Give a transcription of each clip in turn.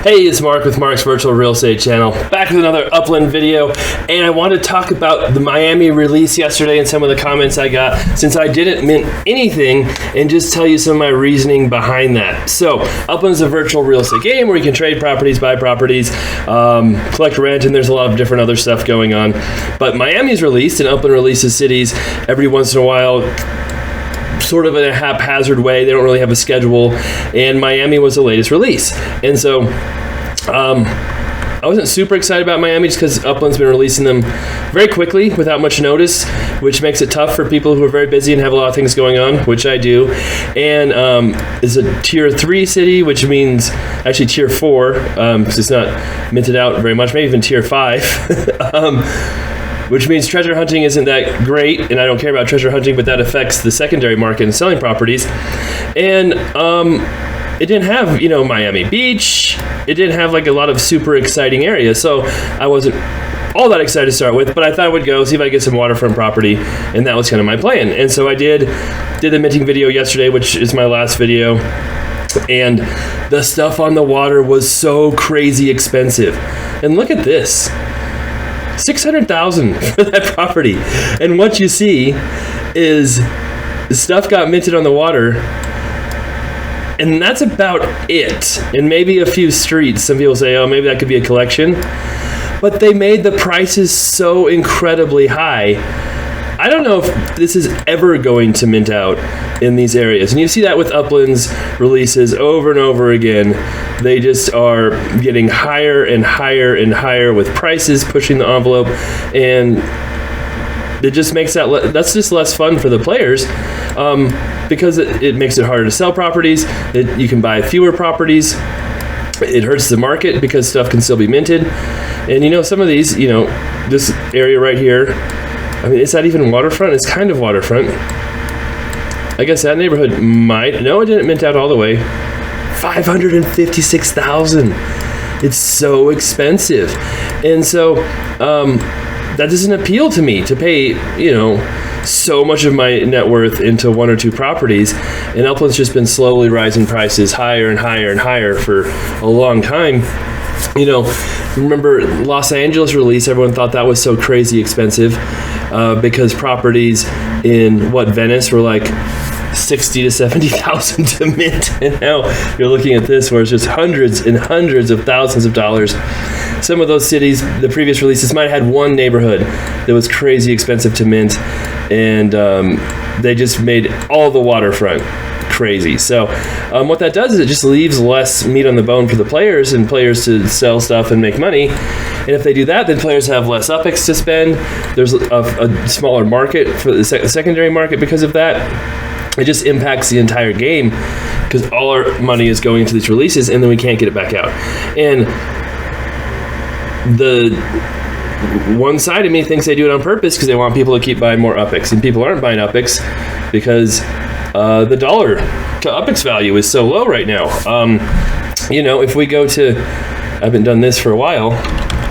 Hey, it's Mark with Mark's Virtual Real Estate Channel, back with another Upland video, and I want to talk about the Miami release yesterday and some of the comments I got since I didn't mint anything, and just tell you some of my reasoning behind that. So, Upland's a virtual real estate game where you can trade properties, buy properties, collect rent, and there's a lot of different other stuff going on. But Miami's released, and Upland releases cities every once in a while, sort of in a haphazard way. They don't really have a schedule, and Miami was the latest release. And so I wasn't super excited about Miami just because Upland's been releasing them very quickly without much notice, which makes it tough for people who are very busy and have a lot of things going on, which I do. And it's a tier 3 city, which means actually tier 4, because it's not minted out very much, maybe even tier 5. Which means treasure hunting isn't that great, and I don't care about treasure hunting, but that affects the secondary market and selling properties. And it didn't have, Miami Beach. It didn't have like a lot of super exciting areas, so I wasn't all that excited to start with, but I thought I would go see if I could get some waterfront property, and that was kind of my plan. And so I did the minting video yesterday, which is my last video, and the stuff on the water was so crazy expensive. And look at this. $600,000 for that property, and what you see is stuff got minted on the water, and that's about it. And maybe a few streets. Some people say, oh, maybe that could be a collection, but they made the prices so incredibly high. I don't know if this is ever going to mint out in these areas. And you see that with Upland's releases over and over again. They just are getting higher and higher and higher with prices pushing the envelope, and it just makes that's just less fun for the players, because it makes it harder to sell properties. You can buy fewer properties. It hurts the market because stuff can still be minted. And some of these, this area right here, I mean, is that even waterfront? It's kind of waterfront. I guess that neighborhood might. No, it didn't mint out all the way. $556,000. It's so expensive. And so that doesn't appeal to me to pay, so much of my net worth into one or two properties. And Upland's just been slowly rising prices higher and higher and higher for a long time. Remember Los Angeles release, everyone thought that was so crazy expensive because properties in Venice were like 60 to 70,000 to mint, and now you're looking at this where it's just hundreds and hundreds of thousands of dollars. Some of those cities, the previous releases might have had one neighborhood that was crazy expensive to mint, and they just made all the waterfront crazy. So what that does is it just leaves less meat on the bone for the players and players to sell stuff and make money. And if they do that, then players have less Upex to spend. There's a smaller market for the secondary market because of that. It just impacts the entire game because all our money is going into these releases, and then we can't get it back out. And the one side of me thinks they do it on purpose because they want people to keep buying more Upex, and people aren't buying Upex because the dollar to Upex value is so low right now. If we go to, I haven't done this for a while,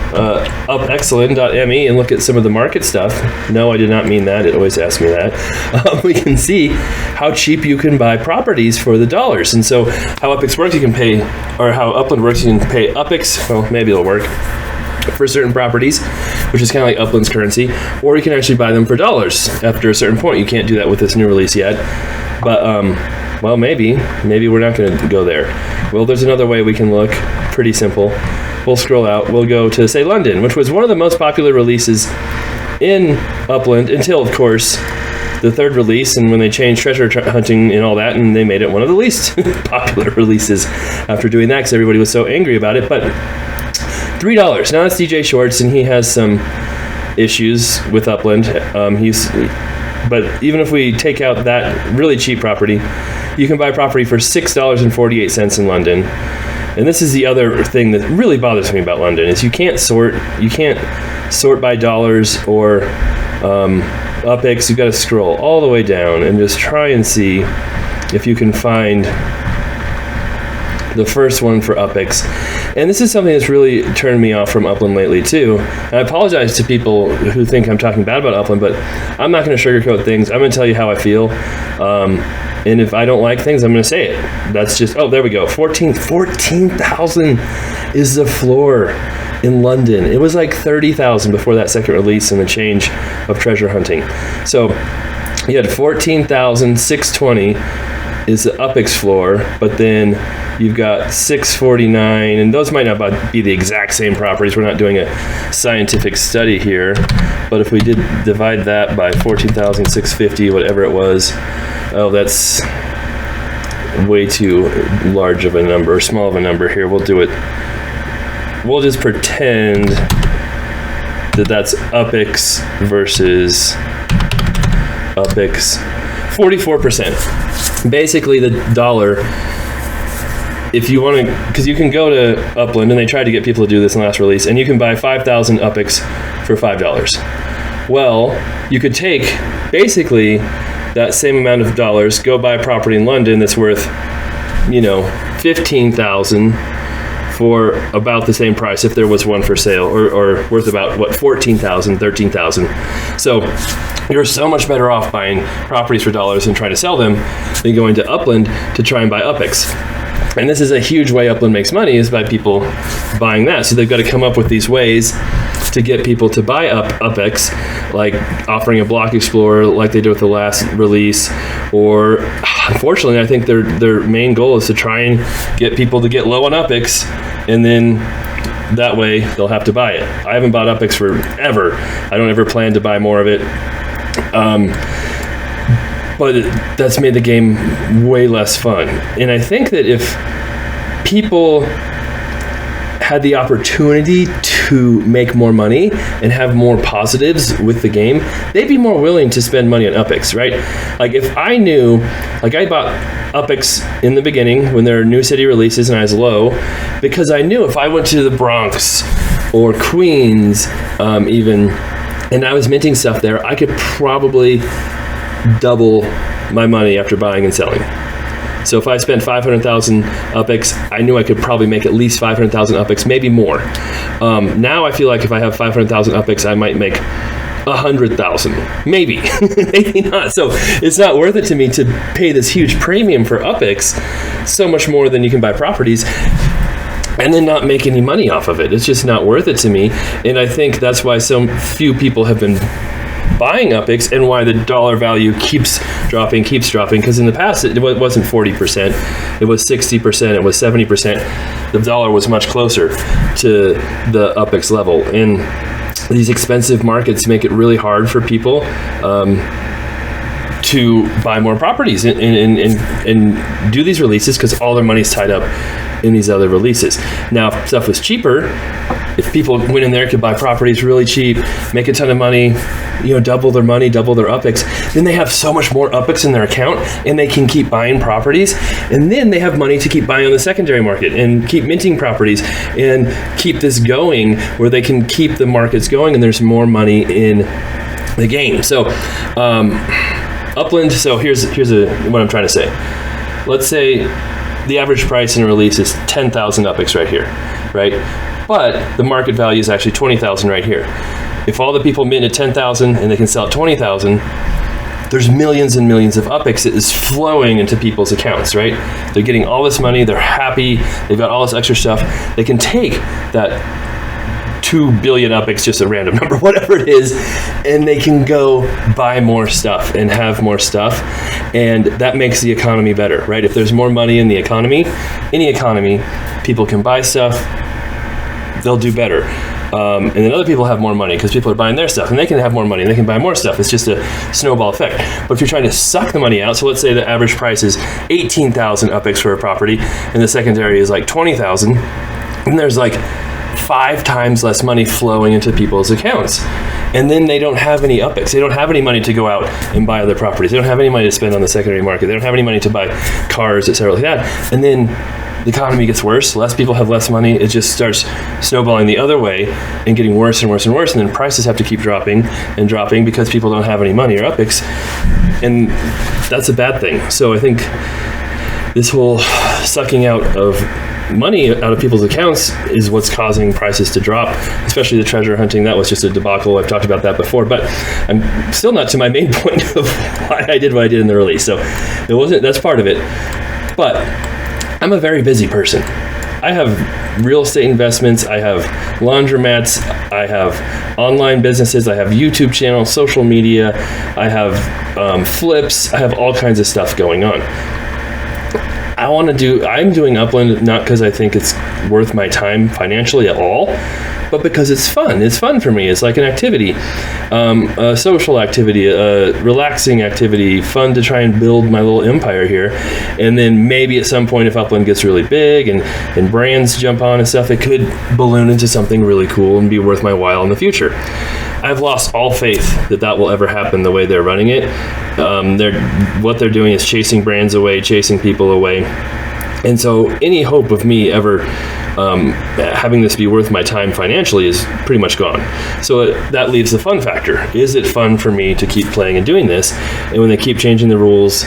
upexcellent.me and look at some of the market stuff. No, I did not mean that. It always asks me that. We can see how cheap you can buy properties for the dollars. And so how Upex works, you can pay, or how Upland works, you can pay Upex, well, maybe it'll work, for certain properties, which is kind of like Upland's currency, or you can actually buy them for dollars after a certain point. You can't do that with this new release yet, but well, maybe we're not going to go there. Well, there's another way we can look. Pretty simple. We'll scroll out. We'll go to, say, London, which was one of the most popular releases in Upland until, of course, the third release, and when they changed treasure hunting and all that, and they made it one of the least popular releases after doing that because everybody was so angry about it. But $3. Now that's DJ Shorts, and he has some issues with Upland. But even if we take out that really cheap property, you can buy property for $6.48 in London. And this is the other thing that really bothers me about London is you can't sort by dollars or Upex. You've got to scroll all the way down and just try and see if you can find the first one for Upex. And this is something that's really turned me off from Upland lately too. And I apologize to people who think I'm talking bad about Upland, but I'm not going to sugarcoat things. I'm going to tell you how I feel. And if I don't like things, I'm going to say it. That's just, oh, there we go. 14,000 is the floor in London. It was like 30,000 before that second release and the change of treasure hunting. So you had 14,620 is the Upex floor, but then you've got 649, and those might not be the exact same properties. We're not doing a scientific study here, but if we did divide that by 14,650, whatever it was, oh, that's way too large of a number, or small of a number here. We'll just pretend that that's Upex versus Upex. 44%. Basically, the dollar, if you want to, because you can go to Upland, and they tried to get people to do this in the last release, and you can buy 5,000 Upex for $5. Well, you could take basically that same amount of dollars, go buy a property in London that's worth, 15,000 for about the same price if there was one for sale, or worth about, 14,000, 13,000. So you're so much better off buying properties for dollars and trying to sell them than going to Upland to try and buy Upex. And this is a huge way Upland makes money, is by people buying that. So they've got to come up with these ways to get people to buy Upex, like offering a block explorer like they did with the last release, or unfortunately, I think their main goal is to try and get people to get low on Upex, and then that way they'll have to buy it. I haven't bought Upex forever. I don't ever plan to buy more of it. But that's made the game way less fun. And I think that if people had the opportunity to make more money and have more positives with the game, they'd be more willing to spend money on Upex, right? Like if I knew, like I bought Upex in the beginning when there were new city releases and I was low, because I knew if I went to the Bronx or Queens even, and I was minting stuff there, I could probably double my money after buying and selling. So if I spent 500,000 Upex, I knew I could probably make at least 500,000 Upex, maybe more. Now I feel like if I have 500,000 Upex, I might make 100,000, maybe, maybe not. So it's not worth it to me to pay this huge premium for Upex, so much more than you can buy properties, and then not make any money off of it. It's just not worth it to me. And I think that's why so few people have been buying Upex, and why the dollar value keeps dropping, because in the past it wasn't 40%, it was 60%, it was 70%. The dollar was much closer to the Upex level, and these expensive markets make it really hard for people to buy more properties and do these releases, because all their money's tied up in these other releases. Now, if stuff was cheaper, if people went in there, could buy properties really cheap, make a ton of money, double their money, double their Upex, then they have so much more Upex in their account, and they can keep buying properties, and then they have money to keep buying on the secondary market and keep minting properties and keep this going, where they can keep the markets going, and there's more money in the game. So Upland, so here's what I'm trying to say. Let's say the average price in a release is 10,000 Upex right here, right? But the market value is actually 20,000 right here. If all the people mint at 10,000 and they can sell at 20,000, there's millions and millions of Upex that is flowing into people's accounts, right? They're getting all this money, they're happy, they've got all this extra stuff. They can take that 2 billion Upex, just a random number, whatever it is, and they can go buy more stuff and have more stuff, and that makes the economy better, right? If there's more money in the economy, any economy, people can buy stuff, they'll do better. And then other people have more money because people are buying their stuff, and they can have more money and they can buy more stuff. It's just a snowball effect. But if you're trying to suck the money out, so let's say the average price is 18,000 Upex for a property, and the secondary is like 20,000, and there's like 5 times less money flowing into people's accounts. And then they don't have any Upex. They don't have any money to go out and buy other properties. They don't have any money to spend on the secondary market. They don't have any money to buy cars, etc. like that. And then the economy gets worse. Less people have less money. It just starts snowballing the other way and getting worse and worse and worse. And then prices have to keep dropping and dropping because people don't have any money or Upex. And that's a bad thing. So I think this whole sucking out of money out of people's accounts is what's causing prices to drop, especially the treasure hunting. That was just a debacle. I've talked about that before, but I'm still not to my main point of why I did what I did in the release. So that's part of it. But I'm a very busy person. I have real estate investments, I have laundromats, I have online businesses, I have YouTube channels, social media, I have flips, I have all kinds of stuff going on. I'm doing Upland not because I think it's worth my time financially at all, but because it's fun. It's fun for me. It's like an activity, a social activity, a relaxing activity, fun to try and build my little empire here. And then maybe at some point, if Upland gets really big and brands jump on and stuff, it could balloon into something really cool and be worth my while in the future. I've lost all faith that will ever happen the way they're running it. What they're doing is chasing brands away, chasing people away. And so any hope of me ever having this be worth my time financially is pretty much gone. So that leaves the fun factor. Is it fun for me to keep playing and doing this? And when they keep changing the rules,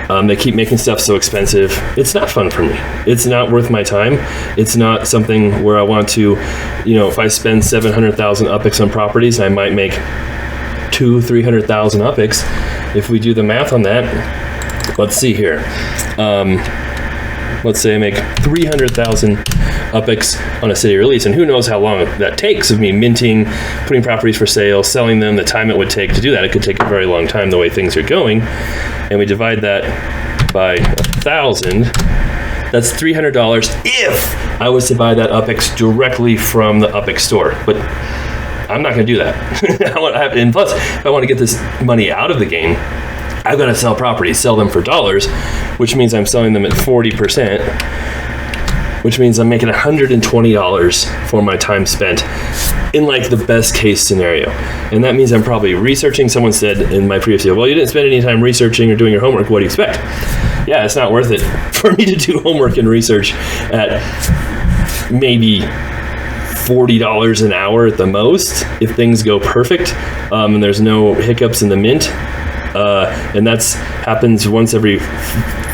they keep making stuff so expensive, it's not fun for me. It's not worth my time. It's not something where I want to, if I spend 700,000 Upex on properties, I might make 200,000-300,000 Upex. If we do the math on that, let's see here. Let's say I make 300,000 Upex on a city release, and who knows how long that takes of me minting, putting properties for sale, selling them, the time it would take to do that. It could take a very long time the way things are going. And we divide that by 1,000, that's $300 if I was to buy that Upex directly from the Upex store. But I'm not going to do that. And plus, if I want to get this money out of the game, I've got to sell properties, sell them for dollars, which means I'm selling them at 40%, which means I'm making $120 for my time spent in like the best case scenario. And that means I'm probably researching. Someone said in my previous video, well, you didn't spend any time researching or doing your homework. What do you expect? Yeah, it's not worth it for me to do homework and research at maybe $40 an hour at the most if things go perfect and there's no hiccups in the mint. And that's happens once every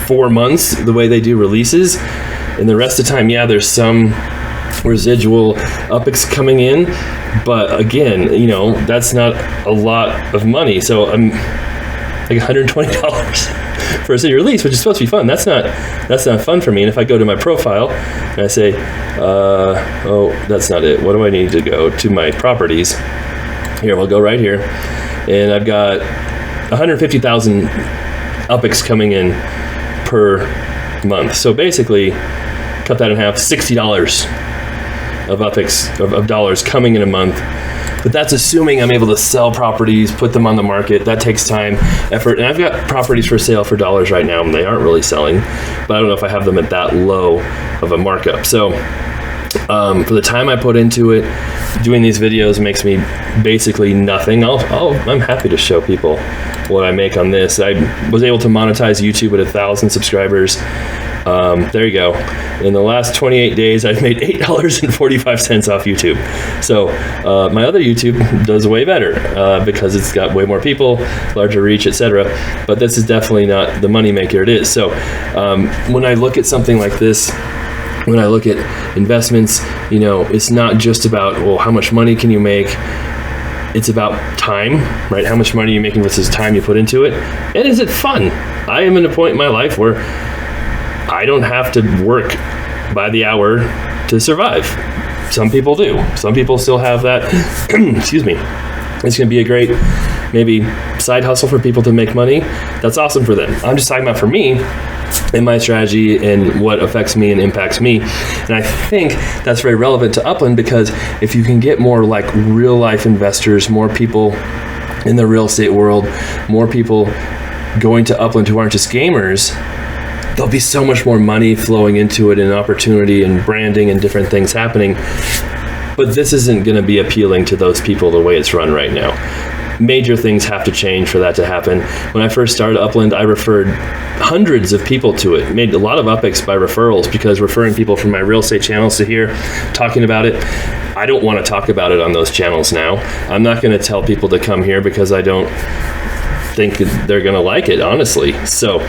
4 months, the way they do releases. And the rest of the time, yeah, there's some residual Upex coming in, but again, that's not a lot of money. So I'm like $120 for a city release, which is supposed to be fun. That's not fun for me. And if I go to my profile and I say, oh, that's not it. What do I need to go to? My properties. Here, we'll go right here, and I've got 150,000 Upex coming in per month. So basically, cut that in half, $60 of Upex of dollars coming in a month. But that's assuming I'm able to sell properties, put them on the market. That takes time, effort, and I've got properties for sale for dollars right now, and they aren't really selling. But I don't know if I have them at that low of a markup. So for the time I put into it, doing these videos makes me basically nothing. I'm happy to show people what I make on this. I was able to monetize YouTube at 1,000 subscribers. There you go. In the last 28 days, I've made $8.45 off YouTube. So my other YouTube does way better because it's got way more people, larger reach, etc. But this is definitely not the money maker it is. So when I look at something like this, when I look at investments, it's not just about, well, how much money can you make? It's about time, right? How much money are you making versus time you put into it? And is it fun? I am at a point in my life where I don't have to work by the hour to survive. Some people do. Some people still have that, excuse me. It's going to be a great, maybe, side hustle for people to make money. That's awesome for them. I'm just talking about for me and my strategy and what affects me and impacts me. And I think that's very relevant to Upland because if you can get more like real life investors, more people in the real estate world, more people going to Upland who aren't just gamers, there'll be so much more money flowing into it and opportunity and branding and different things happening. But this isn't going to be appealing to those people the way it's run right now. Major things have to change for that to happen. When I first started Upland, I referred hundreds of people to it. Made a lot of Upex by referrals because referring people from my real estate channels to here, talking about it. I don't want to talk about it on those channels now. I'm not going to tell people to come here because I don't think they're going to like it, honestly. So,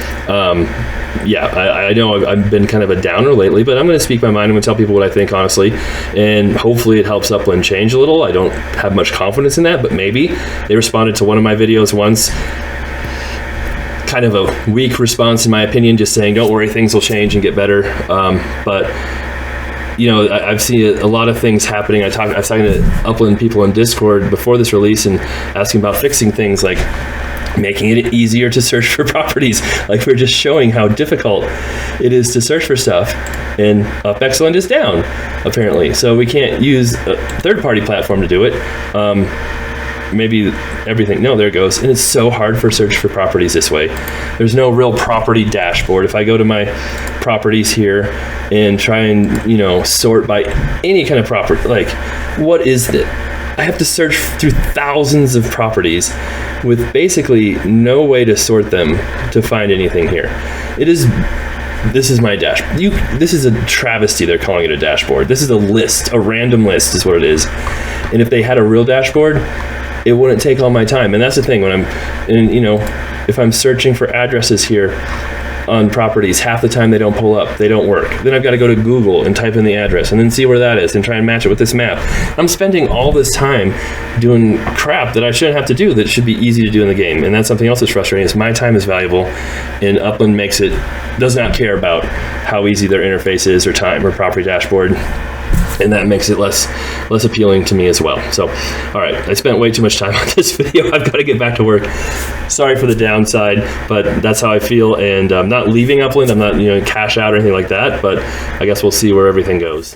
yeah, I know I've been kind of a downer lately, but I'm going to speak my mind. I'm going to tell people what I think, honestly, and hopefully it helps Upland change a little. I don't have much confidence in that, but maybe. They responded to one of my videos once, kind of a weak response in my opinion, just saying, don't worry, things will change and get better. But you know, I've seen a lot of things happening. I was talking to Upland people in Discord before this release and asking about fixing things like making it easier to search for properties. Like, we're just showing how difficult it is to search for stuff, and Upland is down apparently, so we can't use a third-party platform to do it. Maybe everything, no, there it goes. And it's so hard for search for properties this way. There's no real property dashboard. If I go to my properties here and try and, you know, sort by any kind of property, like, what is it? I have to search through thousands of properties with basically no way to sort them to find anything here. This is my dashboard. This is a travesty. They're calling it a dashboard. This is a list, a random list is what it is. And if they had a real dashboard, it wouldn't take all my time. And that's the thing, when if I'm searching for addresses here on properties, half the time they don't pull up, they don't work. Then I've got to go to Google and type in the address and then see where that is and try and match it with this map. I'm spending all this time doing crap that I shouldn't have to do, that should be easy to do in the game. And that's something else that's frustrating, is my time is valuable, and Upland does not care about how easy their interface is or time or property dashboard. And that makes it less appealing to me as well. So, all right, I spent way too much time on this video. I've got to get back to work. Sorry for the downside, but that's how I feel. And I'm not leaving Upland. I'm not, cash out or anything like that. But I guess we'll see where everything goes.